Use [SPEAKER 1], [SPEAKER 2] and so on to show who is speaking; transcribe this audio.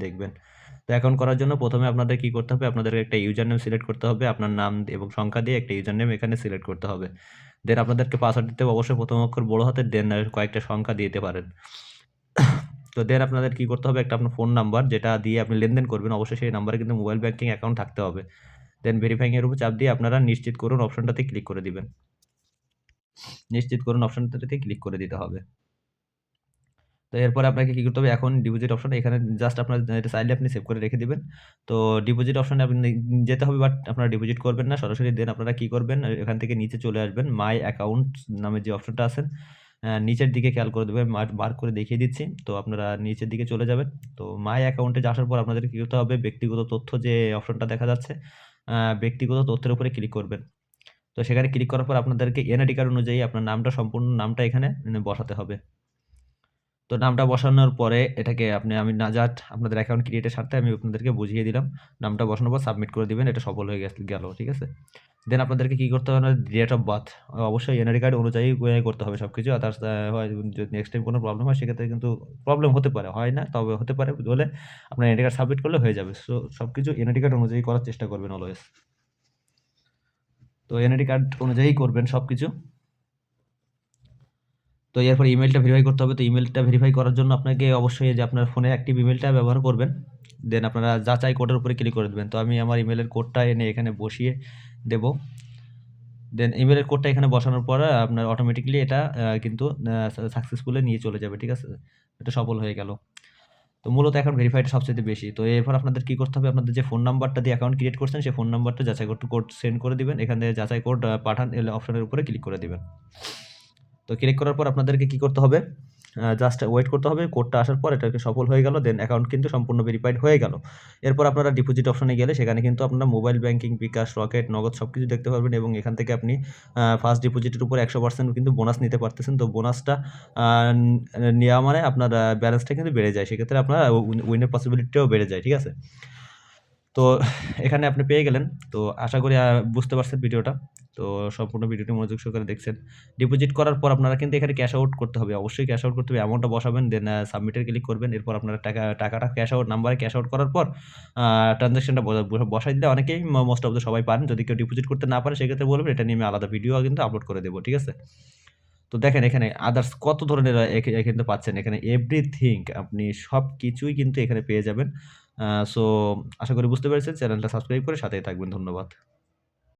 [SPEAKER 1] দেখবেন। তো অ্যাকাউন্ট করার জন্য প্রথমে আপনাদের কি করতে হবে, আপনাদের একটা ইউজার নেম সিলেক্ট করতে হবে, আপনার নাম এবং সংখ্যা দিয়ে একটা ইউজার নেম এখানে সিলেক্ট করতে হবে। দেন আপনাদেরকে পাসওয়ার্ড দিতে হবে অবশ্যই প্রথম অক্ষর বড় হাতের, দেন কয়েকটা সংখ্যা দিতে পারেন। তো দেন আপনাদের কি করতে হবে, একটা আপনার ফোন নাম্বার যেটা দিয়ে আপনি লেনদেন করবেন, অবশ্যই সেই নাম্বারে কিন্তু মোবাইল ব্যাংকিং অ্যাকাউন্ট থাকতে হবে। দেন ভেরিফাইং এর উপর চাপ দিয়ে আপনারা নিশ্চিত করুন অপশনটাতে ক্লিক করে দিবেন। নিশ্চিত করুন অপশনটাতে ক্লিক করে দিতে হবে। তো এরপরে আপনাকে কি করতে হবে, এখন ডিপোজিট অপশন এখানে জাস্ট আপনার এটা চাইলে আপনি সেভ করে রেখে দিবেন। তো ডিপোজিট অপশনে আপনি যেতে হবে, বাট আপনারা ডিপোজিট করবেন না সরাসরি। দেন আপনারা কি করবেন, এখান থেকে নিচে চলে আসবেন, মাই অ্যাকাউন্ট নামে যে অপশনটা আছে নিচের দিকে খেয়াল করে দেবেন, মার্ক করে দেখিয়ে দিচ্ছি। তো আপনারা নিচের দিকে চলে যাবেন। তো মাই অ্যাকাউন্টে আসার পর আপনাদের কি করতে হবে, ব্যক্তিগত তথ্য যে অপশনটা দেখা যাচ্ছে, ব্যক্তিগত তথ্যের উপরে ক্লিক করবেন। তো সেখানে ক্লিক করার পর আপনাদেরকে এনআইডি কার্ড অনুযায়ী আপনার নামটা, সম্পূর্ণ নামটা এখানে বসাতে হবে। তো নামটা বসানোর পরে এটাকে আমি জাস্ট আপনাদের অ্যাকাউন্ট ক্রিয়েটের স্বার্থে আমি আপনাদেরকে বুঝিয়ে দিলাম। নামটা বসানোর পর সাবমিট করে দিবেন, এটা সফল হয়ে গেল, ঠিক আছে? দেন আপনাদেরকে কি করতে হবে না, ডেট অফ বার্থ অবশ্যই এনআইডি কার্ড অনুযায়ী করতে হবে সবকিছু। আদার্স হয় যদি নেক্সট টাইম কোনো প্রবলেম হয় সেক্ষেত্রে কিন্তু প্রবলেম হতে পারে, হয় না, তবে হতে পারে বলে আপনার এনআইডি কার্ড সাবমিট করলে হয়ে যাবে। সো সবকিছু এনআইডি কার্ড অনুযায়ী করার চেষ্টা করবেন অলওয়েজ। তো এনআইডি কার্ড অনুযায়ী করবেন সবকিছু। তো এরপর ইমেলটা ভেরিফাই করতে হবে। তো ইমেলটা ভেরিফাই করার জন্য আপনাকে অবশ্যই যে আপনার ফোনে অ্যাক্টিভ ইমেলটা ব্যবহার করবেন। দেন আপনারা যাচাই কোডের উপরে ক্লিক করে দেবেন। তো আমি আমার ইমেলের কোডটা এনে এখানে বসিয়ে দেব। দেন ইমেলের কোডটা এখানে বসানোর পর আপনার অটোমেটিক্যালি এটা কিন্তু সাকসেসফুলি নিয়ে চলে যাবে, ঠিক আছে? এটা সফল হয়ে গেল। তো মূলত এখন ভেরিফাইটা সবচাইতে বেশি। তো এরপর আপনাদের কি করতে হবে, আপনাদের যে ফোন নাম্বারটা দিয়ে অ্যাকাউন্ট ক্রিয়েট করছেন সেই ফোন নাম্বারটা যাচাই কোড সেন্ড করে দিবেন। এখান থেকে যাচাই কোড পাঠান অপশনের উপরে ক্লিক করে দিবেন। তো ক্লিক করার পর আপনাদেরকে কি করতে হবে, জাস্ট ওয়েট করতে হবে। কোডটা আসার পর এটাকে সফল হয়ে গেল। দেন অ্যাকাউন্ট কিন্তু সম্পূর্ণ ভেরিফাইড হয়ে গেল। এরপর আপনারা ডিপোজিট অপশনে গেলে সেখানে কিন্তু আপনার মোবাইল ব্যাংকিং, বিকাশ, রকেট, নগদ সবকিছু দেখতে পারবেন এবং এখান থেকে আপনি ফার্স্ট ডিপোজিটের উপর 100% কিন্তু বোনাস নিতে পারতেছেন। তো বোনাসটা আ নেওয়া মানে আপনার ব্যালেন্সটা কিন্তু বেড়ে যায়। সেক্ষেত্রে আপনার উইনের পসিবিলিটিটাও বেড়ে যায়, ঠিক আছে? তো এখানে আপনি পেয়ে গেলেন। তো আশা করি বুঝতে পারছেন ভিডিওটা। তো সম্পূর্ণ ভিডিওটি মনোযোগ সহকারে দেখছেন। ডিপোজিট করার পর আপনারা কিন্তু এখানে ক্যাশ আউট করতে হবে। অবশ্যই ক্যাশ আউট করতে হবে। অ্যামাউন্টটা বসাবেন, দেন সাবমিটে ক্লিক করবেন। এরপর আপনারা টাকাটা ক্যাশ আউট নাম্বারে ক্যাশ আউট করার পর আ ট্রান্সেকশনটা বসাই দিলে অনেকেই মোস্ট অফ দ্যা সবাই পারেন। যদি কেউ ডিপোজিট করতে না পারে সেক্ষেত্রে বলবেন, এটা নিয়ে আমি আলাদা ভিডিও কিন্তু আপলোড করে দেব। ঠিক আছে? তো দেখেন এখানে আদার্স কত ধরনের কিন্তু পাচ্ছেন। এখানে এভরিথিং আপনি সবকিছুই কিন্তু এখানে পেয়ে যাবেন। সো আশা করি বুঝতে পেরেছেন। চ্যানেলটা সাবস্ক্রাইব করে সাথেই থাকবেন। ধন্যবাদ।